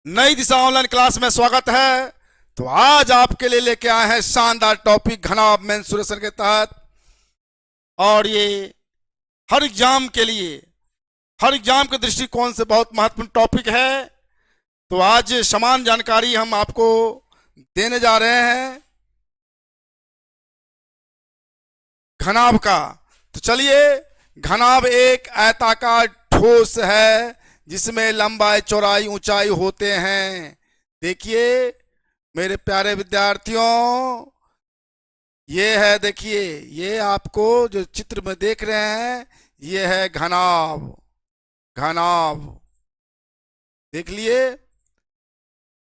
नई दिशा online class में स्वागत है। तो आज आपके लिए लेके आए हैं शानदार टॉपिक घनाभ मेंसुरेशन के तहत। और ये हर एग्जाम के लिए, हर एग्जाम के दृष्टिकोण से बहुत महत्वपूर्ण टॉपिक है। तो आज समान जानकारी हम आपको देने जा रहे हैं घनाभ का। तो चलिए, घनाभ एक आयताकार ठोस है जिसमें लंबाई चौड़ाई ऊंचाई होते हैं। देखिए मेरे प्यारे विद्यार्थियों, ये है, देखिए ये आपको जो चित्र में देख रहे हैं ये है घनाभ। घनाभ देख लिए,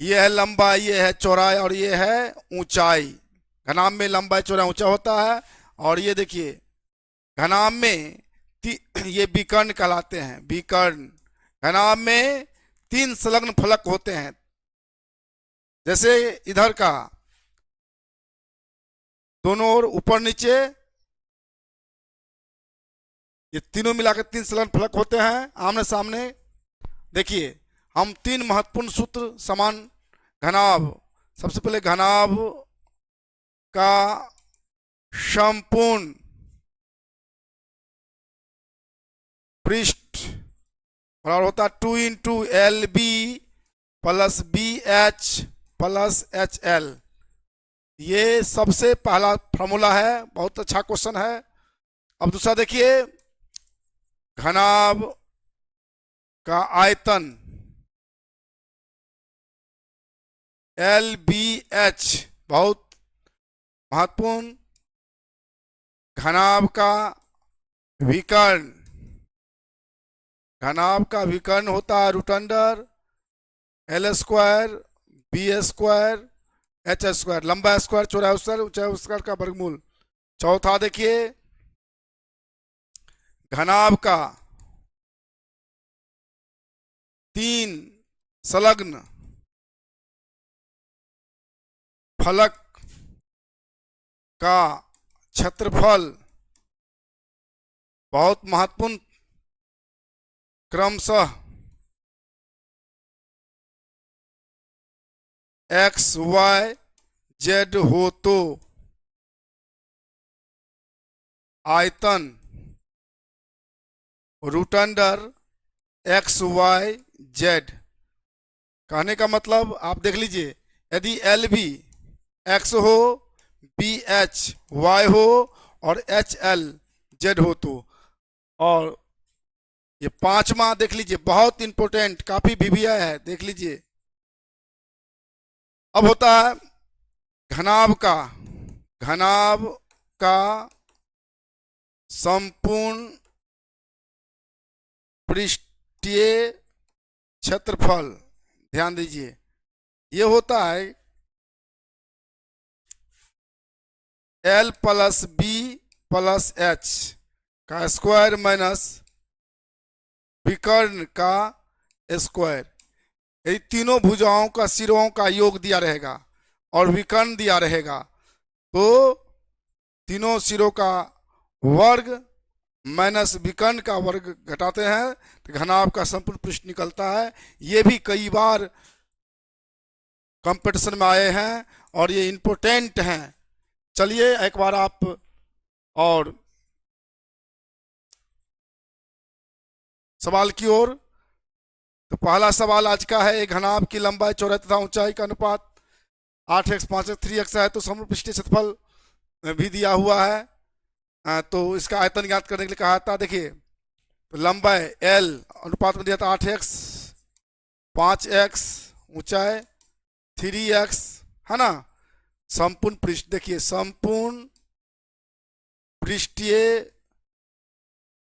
ये है लंबाई, ये है चौड़ाई और ये है ऊंचाई। घनाभ में लंबाई चौड़ाई ऊंचा होता है। और ये देखिए घनाभ में ये विकर्ण कहलाते हैं, विकर्ण। घनाभ में 3 संलग्न फलक होते हैं, जैसे इधर का दोनों ओर ऊपर नीचे, ये तीनों मिलाकर 3 संलग्न फलक होते हैं आमने सामने। देखिए हम 3 महत्वपूर्ण सूत्र समान घनाभ। सबसे पहले घनाभ का संपूर्ण पृष्ठ बराबर होता है 2 into L B plus B H plus H L. ये सबसे पहला फॉर्मूला है, बहुत अच्छा क्वेश्चन है। अब दूसरा देखिए, घनाभ का आयतन एल बी एच, बहुत महत्वपूर्ण। घनाभ का विकर्ण, घनाभ का विकर्ण होता है root under L square B square H square. लंबा स्क्वायर चौड़ा स्क्वायर ऊंचाई स्क्वायर का वर्गमूल। चौथा देखिए, घनाभ का 3 संलग्न फलक का क्षेत्रफल बहुत महत्वपूर्ण, क्रमशः एक्स वाई जेड हो तो आयतन root under X Y Z. कहने का मतलब आप देख लीजिए, यदि एल बी एक्स हो, बी एच वाई हो और एच एल जेड हो तो। और ये 5वां देख लीजिए, बहुत इंपॉर्टेंट, काफी वीवीआई है, देख लीजिए। अब होता है घनाभ का, घनाभ का संपूर्ण पृष्ठीय क्षेत्रफल। ध्यान दीजिए, ये होता है L plus B plus H का स्क्वायर माइनस विकर्ण का स्क्वायर। यदि तीनों भुजाओं का सिरों का योग दिया रहेगा और विकर्ण दिया रहेगा तो तीनों सिरों का वर्ग माइनस विकर्ण का वर्ग घटाते हैं तो घनाभ का संपूर्ण पृष्ठ निकलता है। ये भी कई बार कंपटीशन में आए हैं और ये इंपॉर्टेंट हैं। चलिए एक बार आप और सवाल की ओर। तो पहला सवाल आज का है, एक घनाभ की लंबाई चौड़ाई तथा ऊंचाई का अनुपात 8x 5x 3x है, तो समग्र पृष्ठीय क्षेत्रफल भी दिया हुआ है। तो इसका आयतन ज्ञात करने के लिए कहा था। देखिए तो लंबाई L अनुपात में दिया था 8x, 5x ऊंचाई 3x है ना। संपूर्ण पृष्ठ, देखिए संपूर्ण पृष्ठीय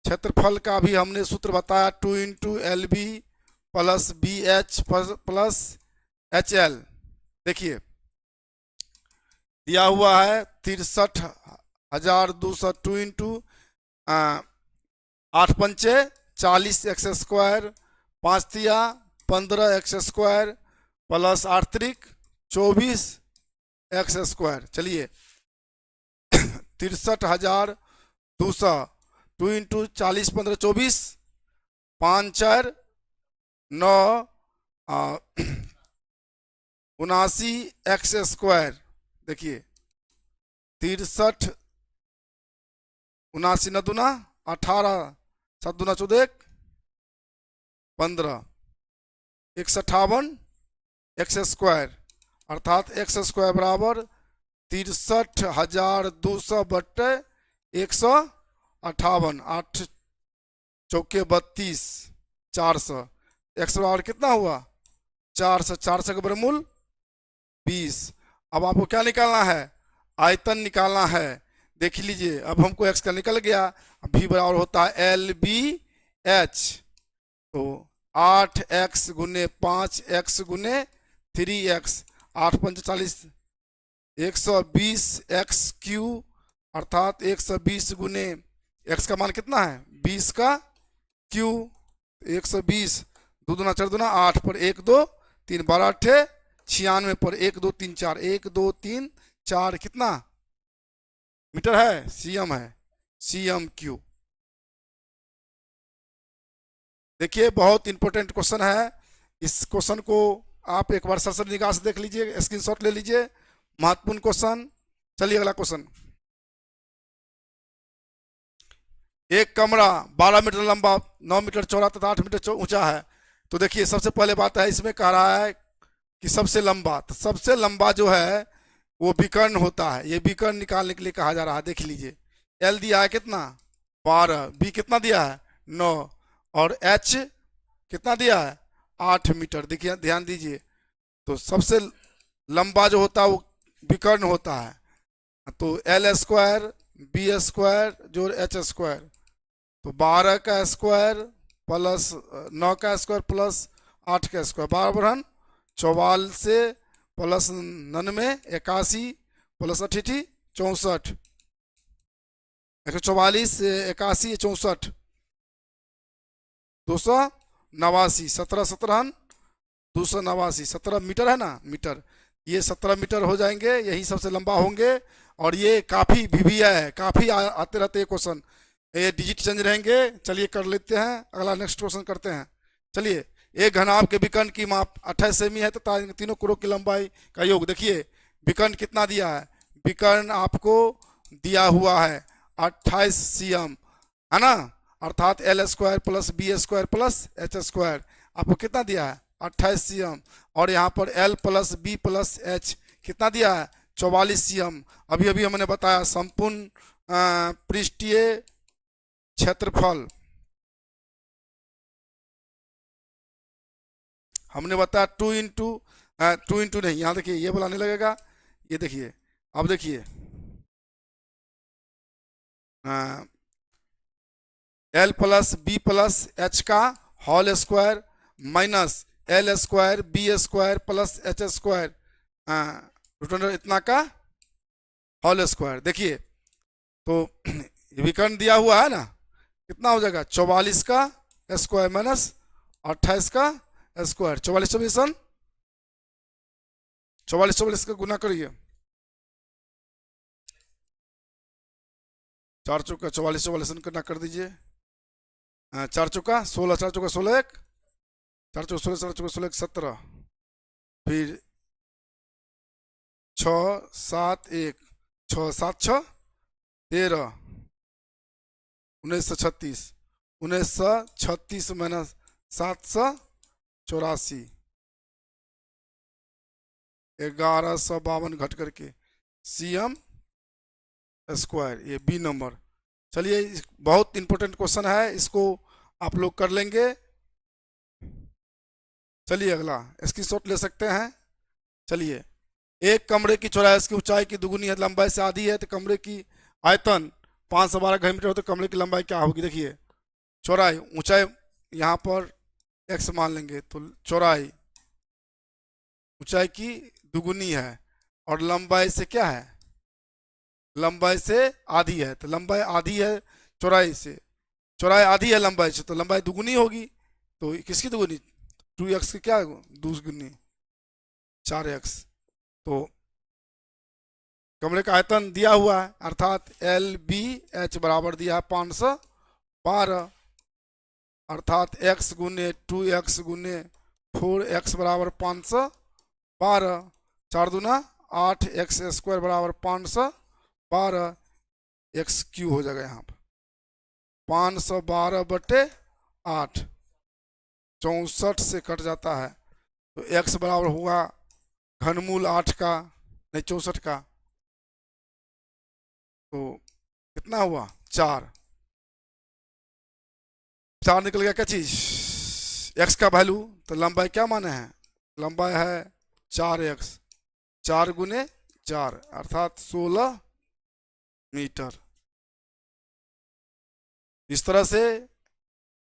क्षेत्रफल का भी हमने सूत्र बताया 2 into L B plus B H plus H L. देखिए दिया हुआ है 63,200, 2 इंटू 8 पंचे 40 एक्स स्क्वायर, 5 तिया 15 एक्स स्क्वायर प्लस 8 त्रिक 24 एक्स स्क्वायर। चलिए 63,200, 2 इंटू 40 15 24, 5 4 9 79x², देखिए 63, 79 न दूना 18, 7 दूना 14, 15, 158x², अर्थात x² बराबर 63,200 बट्टे 158, 8 चौके 32, 400, x बराबर कितना हुआ 400, 400 का वर्गमूल 20। अब आपको क्या निकालना है, आयतन निकालना है। देख लीजिए अब हमको x का निकल गया, v बराबर होता है LBH, तो 8x गुने 5x गुने 3x, 8 पंच 40, 120x³ अर्थात 120 गुने x का मान कितना है 20 का क्यू, 120, 2 दूना 4 दूना 8 पर 1 2 3 12 8 96 पर 1 2 3 4, 1 2 3 4 कितना मीटर है, सीएम है, CM³ देखिए बहुत इंपॉर्टेंट क्वेश्चन है। इस क्वेश्चन को आप एक बार सरसरी निगाह से देख लीजिए, स्क्रीनशॉट ले लीजिए, महत्वपूर्ण क्वेश्चन। चलिए अगला क्वेश्चन। एक कमरा 12 मीटर लंबा, 9 मीटर चौड़ा तथा 8 मीटर ऊंचा है। तो देखिए सबसे पहले बात है, इसमें कह रहा है कि सबसे लंबा, तो सबसे लंबा जो है वो विकर्ण होता है, ये विकर्ण निकालने के लिए कहा जा रहा है। देख लीजिए L दिया है कितना 12, B कितना दिया है 9 और H कितना दिया है 8 मीटर। देखिए ध्यान दीजिए, तो सबसे लंबा जो होता है वो विकर्ण होता है, तो L² B² जोड़ H², तो 12 का स्क्वायर प्लस 9 का स्क्वायर प्लस 8 का स्क्वायर बराबर 44 प्लस 99 81 प्लस 88 64, 144 81 64 289, 17 17 289, 17 मीटर है ना, मीटर, ये 17 मीटर हो जाएंगे, यही सबसे लंबा होंगे। और ये काफ़ी VVI है, काफ़ी आते रहते हैं क्वेश्चन, ये डिजिट चेंज रहेंगे। चलिए कर लेते हैं, अगला नेक्स्ट क्वेश्चन करते हैं। चलिए एक घनाभ के विकर्ण की माप 28 सेमी है तथा तीनों कोरों की लंबाई का योग। देखिए विकर्ण कितना दिया है, विकर्ण आपको दिया हुआ है 28 cm है ना, अर्थात L² plus B² plus H² आपको कितना दिया है 28 cm, और यहाँ पर L plus B plus H कितना दिया है 44 cm। अभी अभी हमने बताया संपूर्ण पृष्ठीय क्षेत्रफल हमने बताया 2 इंटू नहीं, यहाँ देखिए ये बोला नहीं लगेगा, ये देखिए अब देखिए L plus B plus H का whole square minus L² B² plus H² total इतना का होल स्क्वायर। देखिए तो विकर्ण दिया हुआ है ना, कितना हो जाएगा 44 का स्क्वायर माइनस 28 का स्क्वायर, 44 44 का गुना करिए, 4 चौका 44 गुना कर दीजिए, 4 चौका 16, 4 चौका 16 1, 4 चौका 16, 4 चौका 16 17, फिर 6 7 1, 6 7 6 13, 1936, 1936 माइनस 784, 1152 घट करके CM², ये B नंबर। चलिए बहुत इंपॉर्टेंट क्वेश्चन है, इसको आप लोग कर लेंगे। चलिए अगला स्क्रीनशॉट ले सकते हैं। चलिए एक कमरे की चौड़ाई इसकी ऊंचाई की दुगुनी है, लंबाई से आधी है, तो कमरे की आयतन 512 घन मीटर हो, तो कमरे की लंबाई क्या होगी। देखिए चौड़ाई, ऊंचाई यहाँ पर x मान लेंगे, तो चौड़ाई ऊंचाई की दुगुनी है और लंबाई से क्या है, लंबाई से आधी है, तो लंबाई आधी है चौड़ाई से, चौड़ाई आधी है लंबाई से, तो लंबाई दुगुनी होगी। तो किसकी दुगुनी 2x की क्या दुगुनी 4x। तो कमरे का आयतन दिया हुआ है, अर्थात LBH बराबर दिया है 512, अर्थात x गुने 2x गुने 4x बराबर 12, 4 दूना 8, एक्स स्क्वायर बराबर 512, एक्स क्यू हो जाएगा यहाँ पर 512/8, 64 से कट जाता है तो एक्स बराबर हुआ घनमूल 8 का, नहीं 64 का, तो कितना हुआ 4 निकल गया क्या चीज, एक्स का वैल्यू। तो लंबाई क्या माने हैं, लंबाई है 4x, 4 गुने 4 अर्थात 16 मीटर। इस तरह से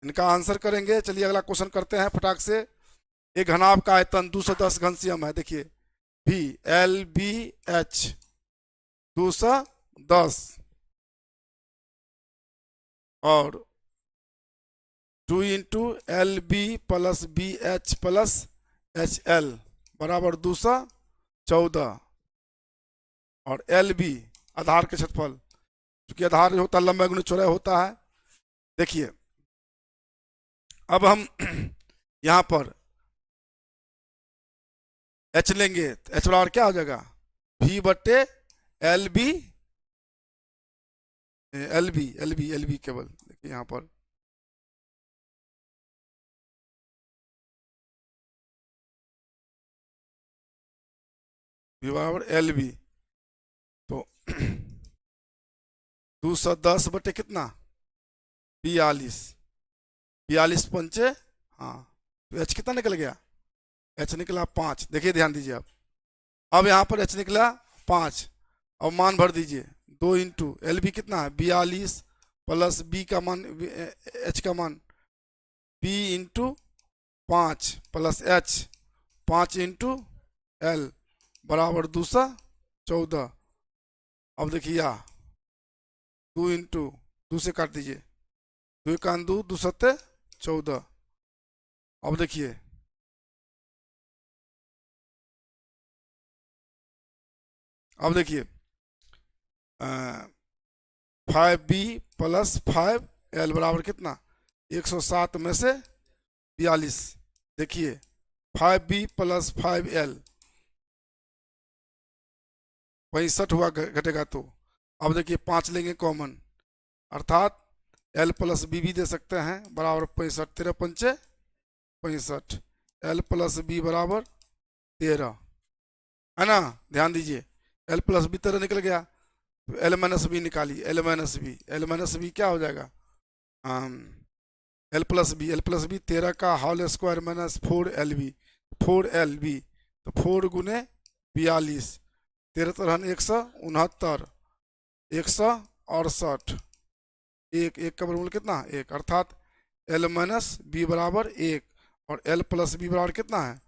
इनका आंसर करेंगे। चलिए अगला क्वेश्चन करते हैं फटाक से। एक घनाभ का आयतन 210 घनसीएम है, देखिए VLBH 210 और 2 into LB plus BH plus HL बराबर 214 और LB आधार के क्षेत्रफल, क्योंकि आधार जो होता है लंबाई गुने चौड़ाई होता है। देखिए अब हम यहां पर H लेंगे तो H बराबर क्या हो जाएगा V/LB, LB केवल देखिए यहां पर V बराबर LB, तो 210 बटे कितना 42 पंचे, हाँ तो H कितना निकल गया, H निकला 5। देखिए ध्यान दीजिए आप, अब यहाँ पर H निकला 5, अब मान भर दीजिए 2 इंटू LB कितना है 42 प्लस B का मान H का मान B into 5 plus H 5 into L बराबर 214। अब देखिए 2 इंटू 2 से काट दीजिए, 2 का 2 2 सत्ते 14। अब देखिए अ, 5B प्लस 5L बराबर कितना 107 में से 42। देखिए 5B प्लस 5L 65 हुआ घटेगा तो। अब देखिए 5 लेंगे कॉमन, अर्थात L प्लस B भी दे सकते हैं बराबर 65, 13 पंचे 65, L प्लस B बराबर 13 है ना। ध्यान दीजिए L प्लस B 13 निकल गया तो L माइनस बी निकालिए, L माइनस बी क्या हो जाएगा L प्लस बी 13 का whole square minus 4LB, 4LB तो 4 गुने 42, 13 तरह 169, 168, एक का वर्गमूल कितना 1, अर्थात L माइनस बी बराबर 1 और L प्लस बी बराबर कितना है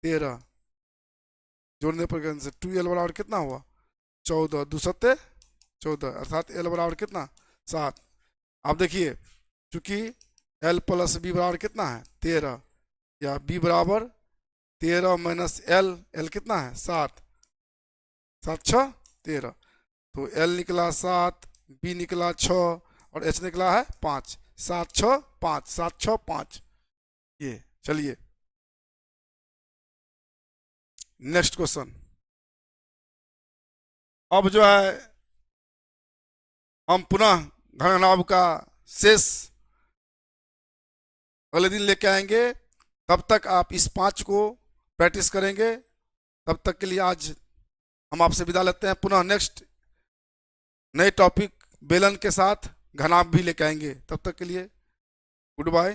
13, जोड़ने पर 2L बराबर कितना हुआ 14, 2 सत्ते 14 अर्थात L बराबर कितना 7। अब देखिए चूंकि L प्लस बी बराबर कितना है 13 या B बराबर 13 माइनस L कितना है 7, 7 6 13, तो L निकला 7, B निकला 6 और H निकला है 5, 7 6 5, 7 6 5। ये चलिए नेक्स्ट क्वेश्चन। अब जो है हम पुनः घनाभ का शेष अगले दिन लेके आएंगे, तब तक आप इस 5 को प्रैक्टिस करेंगे। तब तक के लिए आज हम आपसे विदा लेते हैं, पुनः नेक्स्ट नए टॉपिक बेलन के साथ घनाभ भी लेके आएंगे। तब तक के लिए गुड बाय।